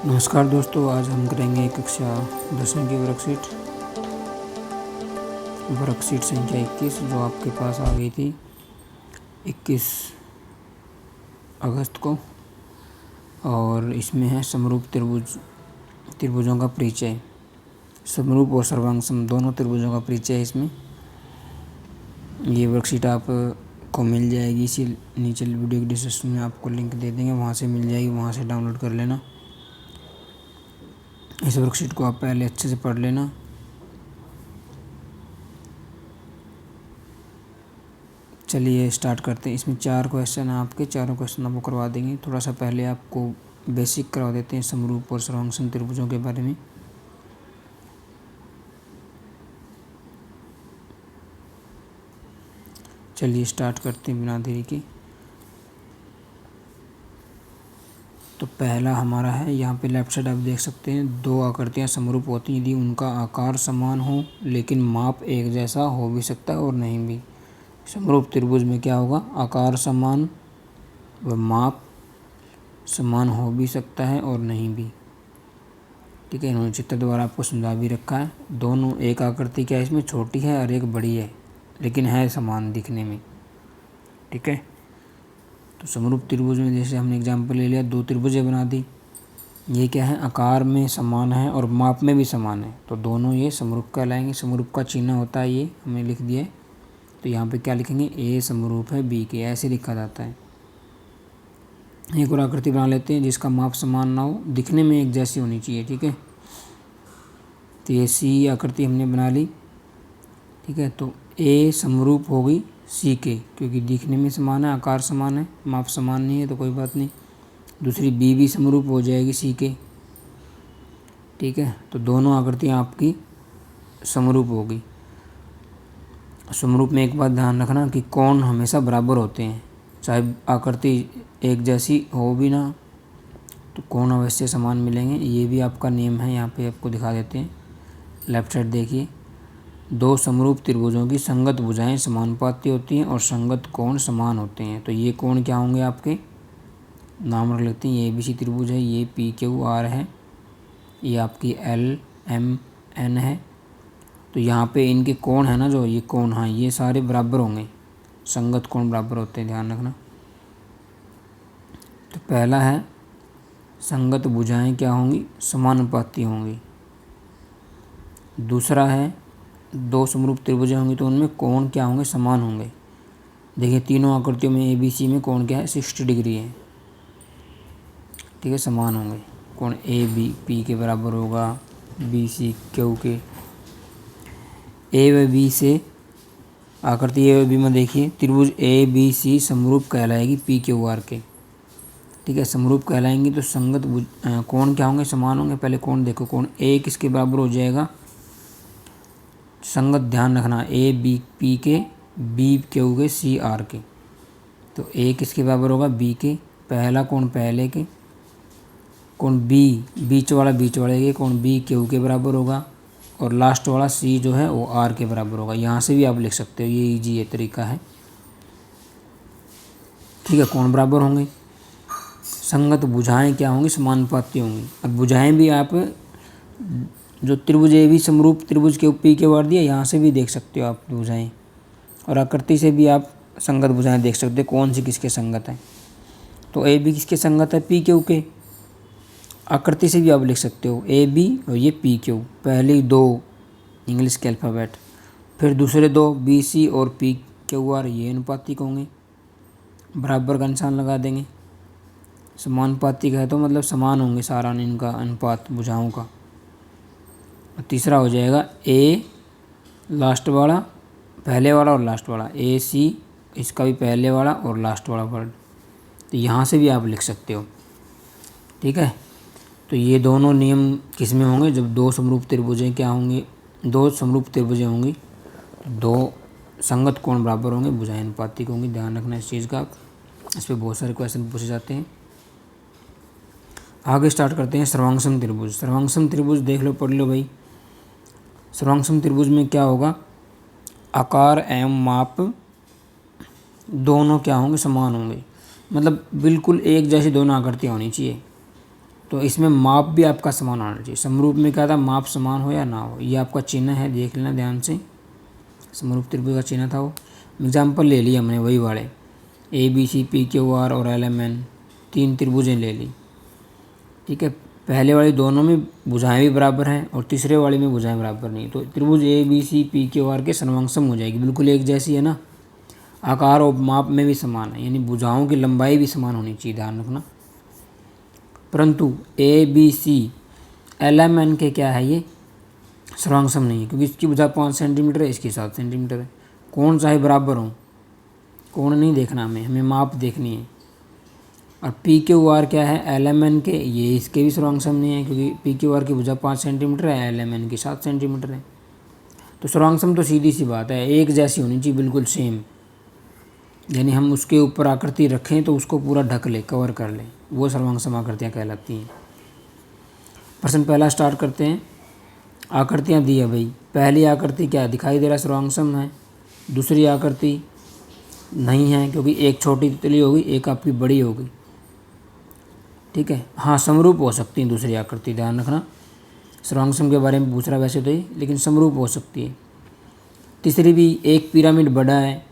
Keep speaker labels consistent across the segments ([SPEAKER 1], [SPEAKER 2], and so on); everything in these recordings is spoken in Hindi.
[SPEAKER 1] नमस्कार दोस्तों, आज हम करेंगे कक्षा 10वीं की वर्कशीट संख्या 21 जो आपके पास आ गई थी 21 अगस्त को। और इसमें है समरूप त्रिभुजों का परिचय। समरूप और सर्वांगसम दोनों त्रिभुजों का परिचय है इसमें। ये वर्कशीट आपको मिल जाएगी, इसी नीचे वीडियो के डिस्क्रिप्शन में आपको लिंक दे देंगे, वहाँ से मिल जाएगी, वहाँ से डाउनलोड कर लेना। इस वर्कशीट को आप पहले अच्छे से पढ़ लेना। चलिए स्टार्ट करते हैं। इसमें 4 क्वेश्चन हैं, आपके चारों क्वेश्चन आपको करवा देंगे। थोड़ा सा पहले आपको बेसिक करवा देते हैं समरूप और सर्वांगसम त्रिभुजों के बारे में। चलिए स्टार्ट करते हैं बिना देरी के। तो पहला हमारा है, यहाँ पे लेफ्ट साइड आप देख सकते हैं, दो आकृतियाँ समरूप होती हैं यदि उनका आकार समान हो लेकिन माप एक जैसा हो भी सकता है और नहीं भी। समरूप त्रिभुज में क्या होगा, आकार समान व माप समान हो भी सकता है और नहीं भी। ठीक है, इन्होंने चित्र द्वारा आपको समझा भी रखा है। दोनों एक आकृति क्या है, इसमें छोटी है और एक बड़ी है, लेकिन है समान दिखने में। ठीक है, तो समरूप त्रिभुज में जैसे हमने एग्जाम्पल ले लिया, दो त्रिभुजें बना दी। ये क्या है, आकार में समान है और माप में भी समान है, तो दोनों ये समरूप कहलाएंगे। समरूप का चिन्ह होता है, ये हमने लिख दिया है। तो यहाँ पे क्या लिखेंगे, ए समरूप है बी के, ऐसे लिखा जाता है। एक और आकृति बना लेते हैं जिसका माप समान ना हो, दिखने में एक जैसी होनी चाहिए। ठीक है, तो ये सी आकृति हमने बना ली। ठीक है, तो ए समरूप हो गई सी के, क्योंकि दिखने में समान है, आकार समान है, माप समान नहीं है तो कोई बात नहीं। दूसरी बी भी समरूप हो जाएगी सी के। ठीक है, तो दोनों आकृतियाँ आपकी समरूप होगी। समरूप में एक बात ध्यान रखना कि कोण हमेशा बराबर होते हैं, चाहे आकृति एक जैसी हो भी ना, तो कोण अवश्य समान मिलेंगे। ये भी आपका नियम है, यहाँ पे आपको दिखा देते हैं। लेफ्ट साइड देखिए, दो समरूप त्रिभुजों की संगत भुजाएं समानुपाती होती हैं और संगत कोण समान होते हैं। तो ये कोण क्या होंगे, आपके नाम रख लेते हैं। ये ABC त्रिभुज है, ये PQR है, ये आपकी LMN है। तो यहाँ पे इनके कोण है ना, जो ये कोण, हाँ ये सारे बराबर होंगे, संगत कोण बराबर होते हैं, ध्यान रखना। तो पहला है, संगत भुजाएं क्या होंगी, समानुपाती होंगी। दूसरा है, दो समरूप त्रिभुजें होंगी तो उनमें कोण क्या होंगे, समान होंगे। देखिए तीनों आकृतियों में ABC में कोण क्या है, 60 डिग्री है। ठीक है, समान होंगे। कोण ABP के बराबर होगा, BC Q के। A व B से आकृति A व B में देखिए, त्रिभुज ABC समरूप कहलाएगी PQR के। ठीक है, समरूप कहलाएंगी तो संगत कोण क्या होंगे, समान होंगे। पहले कोण देखो, कोण A किसके बराबर हो जाएगा, संगत ध्यान रखना, ABP के, BQ के, CR के। तो A किसके बराबर होगा, B के। पहला कोण पहले के, कोण B बीच वाले के, कोण BQ के बराबर होगा, और लास्ट वाला C जो है वो R के बराबर होगा। यहाँ से भी आप लिख सकते हो, ये ईजी तरीका है। ठीक है, कोण बराबर होंगे, संगत भुजाएं क्या होंगी, समानुपाती होंगी। अब भुजाएं भी आप जो त्रिभुज ए भी समरूप त्रिभुज के PQR दिया, यहाँ से भी देख सकते हो आप भुजाएं, और आकृति से भी आप संगत भुजाएं देख सकते हो कौन सी किसके संगत है। तो AB किसके संगत है, PQ के। आकृति से भी आप लिख सकते हो AB और ये PQ, पहली दो इंग्लिश के अल्फ़ाबेट, फिर दूसरे दो BC और PQR ये अनुपातिक होंगे, बराबर का निशान लगा देंगे। समानुपातिक है तो मतलब समान होंगे सारा इनका अनुपात भुजाओं का। तीसरा हो जाएगा A लास्ट वाला, पहले वाला और लास्ट वाला, AC इसका भी पहले वाला और लास्ट वाला वर्ड। तो यहाँ से भी आप लिख सकते हो। ठीक है, तो ये दोनों नियम किस में होंगे, जब दो समरूप त्रिभुजें क्या होंगी, दो समरूप त्रिभुजें होंगी, दो संगत कोण बराबर होंगे, भुजाएं अनुपातिक होंगी। ध्यान रखना इस चीज़ का, इस पर बहुत सारे क्वेश्चन पूछे जाते हैं। आगे स्टार्ट करते हैं सर्वांगसम त्रिभुज। सर्वांगसम त्रिभुज देख लो, पढ़ लो भाई। सर्वांगसम त्रिभुज में क्या होगा, आकार एवं माप दोनों क्या होंगे, समान होंगे। मतलब बिल्कुल एक जैसी दोनों आकृतियाँ होनी चाहिए। तो इसमें माप भी आपका समान होना चाहिए। समरूप में क्या था, माप समान हो या ना हो। ये आपका चिन्ह है, देख लेना ध्यान से, समरूप त्रिभुज का चिन्ह था वो। एग्जाम्पल ले लिया हमने वही वाले, ABC PQR और LMN, 3 त्रिभुजें ले ली। ठीक है, पहले वाली दोनों में भुजाएं भी बराबर हैं और तीसरे वाले में भुजाएं बराबर नहीं, तो त्रिभुज ABC PQR के सर्वांग हो जाएगी, बिल्कुल एक जैसी है ना। आकार और माप में भी समान है, यानी भुजाओं की लंबाई भी समान होनी चाहिए, ध्यान रखना। परंतु ABC LMN के क्या है, ये सर्वांग नहीं है, क्योंकि इसकी भुजा 5 सेंटीमीटर है, इसकी 7 सेंटीमीटर है। कोण चाहे बराबर हो, कोण नहीं देखना हमें माप देखनी है। और PQR क्या है, LMN के, ये इसके भी सर्वांग नहीं है, क्योंकि PQR की भुजा 5 सेंटीमीटर है, LMN की 7 सेंटीमीटर है। तो सर्वांग तो सीधी सी बात है, एक जैसी होनी चाहिए, बिल्कुल सेम। यानी हम उसके ऊपर आकृति रखें तो उसको पूरा ढक ले, कवर कर ले, वो सर्वांग आकृतियाँ कहलाती हैं। प्रश्न पहला स्टार्ट करते हैं। आकृतियाँ दी है भाई, पहली आकृति क्या दिखाई दे रहा है, सर्वांग है। दूसरी आकृति नहीं है, क्योंकि एक छोटी तितली होगी, एक आपकी बड़ी होगी। ठीक है, हाँ समरूप हो सकती है दूसरी आकृति, ध्यान रखना। सर्वांग के बारे में पूछ रहा है वैसे तो ही, लेकिन समरूप हो सकती है। तीसरी भी, एक पिरामिड बड़ा है,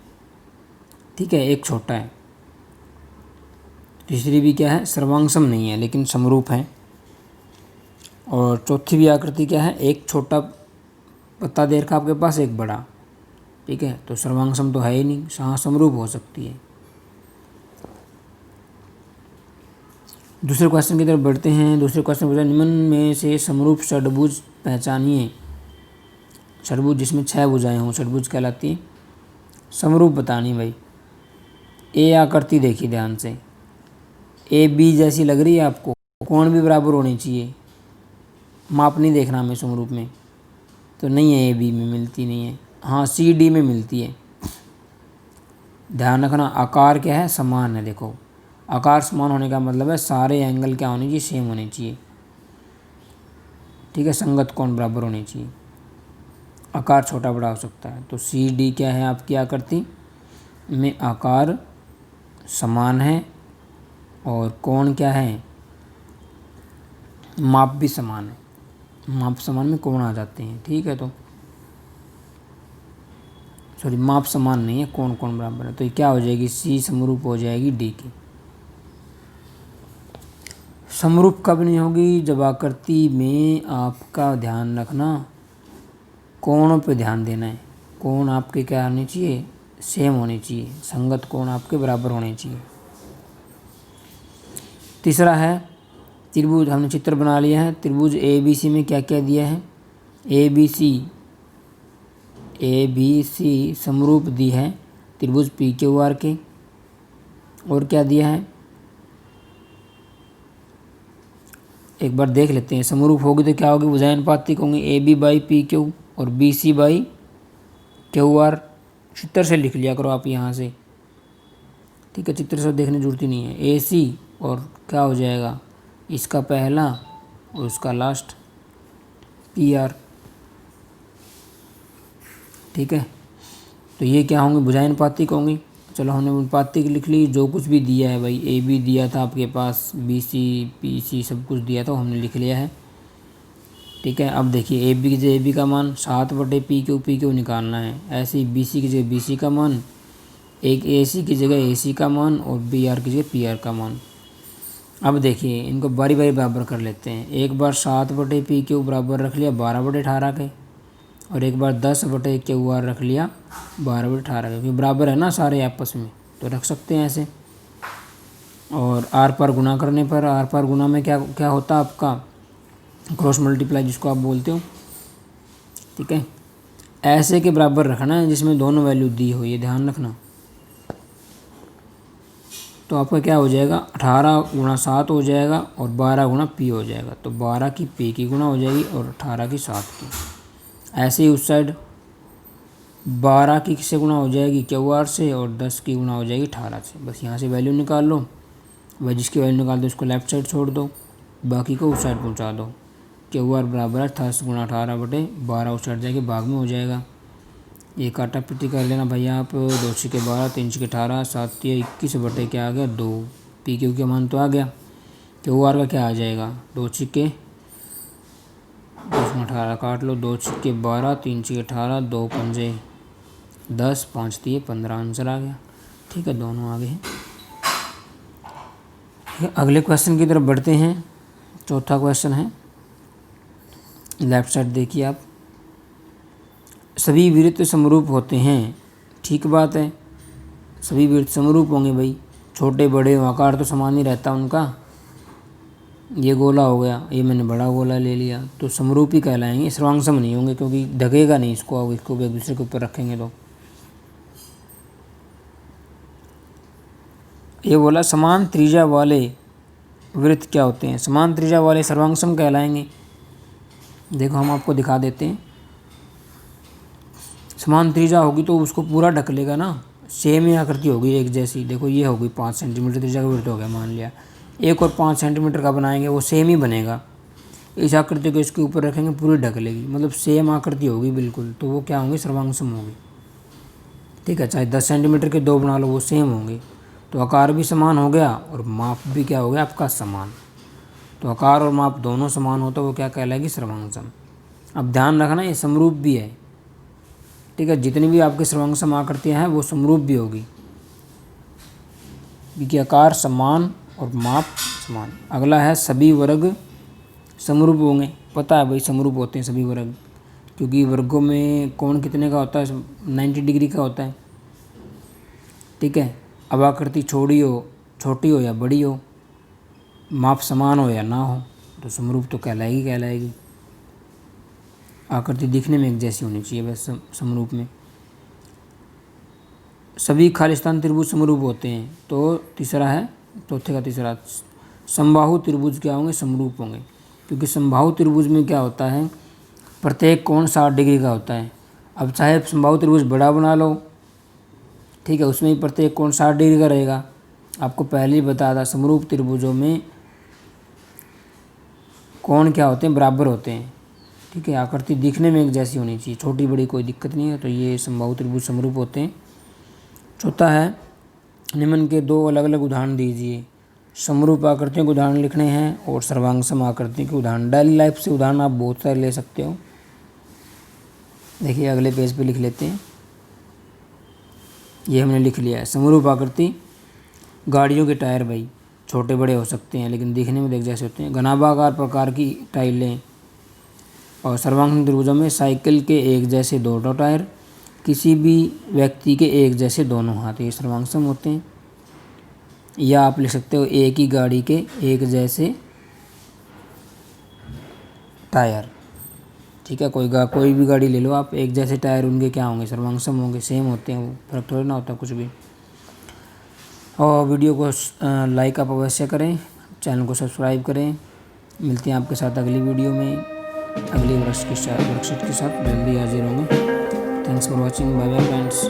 [SPEAKER 1] ठीक है, एक छोटा है। तीसरी भी क्या है, सर्वांग नहीं है लेकिन समरूप है। और चौथी भी आकृति क्या है, एक छोटा पत्ता दे रखा आपके पास, एक बड़ा। ठीक है, तो सर्वांग तो है ही नहीं, हाँ समरूप हो सकती है। दूसरे क्वेश्चन की तरफ बढ़ते हैं। दूसरे क्वेश्चन पूछा, निम्न में से समरूप षड्भुज पहचानिए। षड्भुज जिसमें 6 भुजाएं हों, षड्भुज कहलाती है। समरूप बतानी भाई। ए आकृति देखिए ध्यान से, AB जैसी लग रही है आपको, कोण भी बराबर होने चाहिए, माप नहीं देखना हमें समरूप में, तो नहीं है, AB में मिलती नहीं है, हाँ CD में मिलती है। ध्यान रखना, आकार क्या है, समान है। देखो आकार समान होने का मतलब है सारे एंगल क्या होने चाहिए, सेम होने चाहिए। ठीक है, संगत कोण बराबर होने चाहिए, आकार छोटा बड़ा हो सकता है। तो CD क्या है आपकी आकृति में, आकार समान है और कोण क्या है, माप भी समान है। माप समान में कोण आ जाते हैं। ठीक है, तो सॉरी माप समान नहीं है, कोण बराबर है, तो ये क्या हो जाएगी, C समरूप हो जाएगी D की। समरूप कब नहीं होगी, जब आकृति में आपका ध्यान रखना कोणों पे ध्यान देना है। कोण आपके क्या होने चाहिए, सेम होने चाहिए, संगत कोण आपके बराबर होने चाहिए। तीसरा है त्रिभुज, हमने चित्र बना लिया है। त्रिभुज ABC में क्या क्या दिया है, ABC समरूप दी है त्रिभुज PQR के। और क्या दिया है, एक बार देख लेते हैं। समरूप होगी तो क्या होगी, भुजाएं अनुपातिक होंगी, AB/PQ और BC/QR। चित्र से लिख लिया करो आप यहाँ से, ठीक है, चित्र से देखने की जरूरत ही नहीं है। AC और क्या हो जाएगा, इसका पहला और उसका लास्ट PR। ठीक है, तो ये क्या होंगे, भुजाएं अनुपातिक होंगी। चलो हमने अनुपातिक लिख ली, जो कुछ भी दिया है भाई, AB दिया था आपके पास, BC PC सब कुछ दिया था, हमने लिख लिया है। ठीक है, अब देखिए AB की जगह AB का मान 7/PQ निकालना है। ऐसे ही BC की जगह BC का मान, एक AC की जगह AC का मान और BR की जगह PR का मान। अब देखिए इनको बारी बारी बराबर कर लेते हैं। एक बार 7/PQ बराबर रख लिया 12/18 के, और एक बार 10/QR रख लिया 12/18 क्योंकि बराबर है ना सारे आपस में, तो रख सकते हैं ऐसे। और आर पार गुना करने पर, आर पार गुना में क्या क्या होता है आपका, क्रॉस मल्टीप्लाई जिसको आप बोलते हो। ठीक है, ऐसे के बराबर रखना है जिसमें दोनों वैल्यू दी हो, ये ध्यान रखना। तो आपका क्या हो जाएगा, 18 × 7 हो जाएगा और 12 × P हो जाएगा। तो 12 की P की गुना हो जाएगी और 18 की 7 की। ऐसे ही उस साइड 12 की किससे गुना हो जाएगी, QR से, और 10 की गुना हो जाएगी 18 से। बस यहाँ से वैल्यू निकाल लो, वह जिसकी वैल्यू निकाल दो उसको लेफ्ट साइड छोड़ दो, बाकी को उस साइड पहुँचा दो। QR बराबर है 10 × 18/12, उस साइड जाके भाग में हो जाएगा। ये काटा पिटी कर लेना भैया आप, 2 × 12, 3 × 18, 7 × 21 बटे क्या आ गया 2। PQ का मान तो आ गया। क्यू आर का क्या आ जाएगा, 2 छिक्के 10 में 18 काट लो, 2 छिक्के 12, 3 छिक्के 18, 2 पंजे 10, 5 दिए 15, आंसर आ गया। ठीक है, दोनों आगे हैं। अगले क्वेश्चन की तरफ बढ़ते हैं। चौथा क्वेश्चन है, लेफ्ट साइड देखिए आप, सभी वृत्त समरूप होते हैं। ठीक बात है, सभी वृत्त समरूप होंगे भाई, छोटे बड़े आकार तो समान ही रहता उनका। ये गोला हो गया, ये मैंने बड़ा गोला ले लिया, तो समरूप ही कहलाएंगे, सर्वांगसम नहीं होंगे क्योंकि ढकेगा नहीं इसको, अब इसको भी एक दूसरे के ऊपर रखेंगे तो। ये बोला समान त्रिज्या वाले वृत्त क्या होते हैं, समान त्रिज्या वाले सर्वांगसम कहलाएंगे। देखो हम आपको दिखा देते हैं, समान त्रिज्या होगी तो उसको पूरा ढक लेगा ना, सेम ही आकृति होगी एक जैसी। देखो ये होगी 5 सेंटीमीटर त्रिज्या का वृत्त हो गया मान लिया, एक और 5 सेंटीमीटर का बनाएंगे वो सेम ही बनेगा। इस आकृति को इसके ऊपर रखेंगे पूरी ढक लेगी, मतलब सेम आकृति होगी बिल्कुल, तो वो क्या होंगे, सर्वांगसम होगी। ठीक है, चाहे 10 सेंटीमीटर के 2 बना लो वो सेम होंगे, तो आकार भी समान हो गया और माप भी क्या हो गया आपका समान। तो आकार और माप दोनों समान हो तो वो क्या कहलाएगी, सर्वांगसम। अब ध्यान रखना ये समरूप भी है। ठीक है, जितनी भी आपकी सर्वांगसम आकृतियाँ हैं वो समरूप भी होगी, क्योंकि आकार समान और माप समान। अगला है सभी वर्ग समरूप होंगे। पता है भाई समरूप होते हैं सभी वर्ग, क्योंकि वर्गों में कोण कितने का होता है, 90 डिग्री का होता है। ठीक है, अब आकृति छोटी हो या बड़ी हो, माप समान हो या ना हो, तो समरूप तो कहलाएगी। आकृति दिखने में एक जैसी होनी चाहिए बस समरूप में। सभी खालिस्तान त्रिभुज समरूप होते हैं, तो तीसरा है, चौथे का तीसरा, समबाहु त्रिभुज क्या होंगे, समरूप होंगे। क्योंकि समबाहु त्रिभुज में क्या होता है, प्रत्येक कोण 60 डिग्री का होता है। अब चाहे समबाहु त्रिभुज बड़ा बना लो, ठीक है, उसमें ही प्रत्येक कोण 60 डिग्री का रहेगा। आपको पहले ही बताया था समरूप त्रिभुजों में कोण क्या होते हैं, बराबर होते हैं। ठीक है, आकृति दिखने में एक जैसी होनी चाहिए, छोटी बड़ी कोई दिक्कत नहीं है, तो ये समबाहु त्रिभुज समरूप होते हैं। चौथा है, निम्न के 2 अलग अलग उदाहरण दीजिए। समरूप आकृतियों के उदाहरण लिखने हैं और सर्वांगसम आकृतियों के उदाहरण। डेली लाइफ से उदाहरण आप बहुत सारे ले सकते हो। देखिए अगले पेज पे लिख लेते हैं, ये हमने लिख लिया है। समरूप आकृति, गाड़ियों के टायर भाई छोटे बड़े हो सकते हैं लेकिन दिखने में एक जैसे होते हैं। घनाभागार प्रकार की टाइलें। और सर्वांगसम त्रिभुजों में साइकिल के एक जैसे 2 टायर, किसी भी व्यक्ति के एक जैसे दोनों हाथ, ये सर्वांगसम होते हैं। या आप लिख सकते हो एक ही गाड़ी के एक जैसे टायर। ठीक है, कोई भी गाड़ी ले लो आप, एक जैसे टायर उनके क्या होंगे, सर्वांगसम होंगे, सेम होते हैं, वो फर्क थोड़ा ना होता कुछ भी। और वीडियो को लाइक आप अवश्य करें, चैनल को सब्सक्राइब करें। मिलते हैं आपके साथ अगली वीडियो में, अगले वर्कशीट के साथ जल्दी हाजिर होंगे। Thanks for watching, bye bye friends.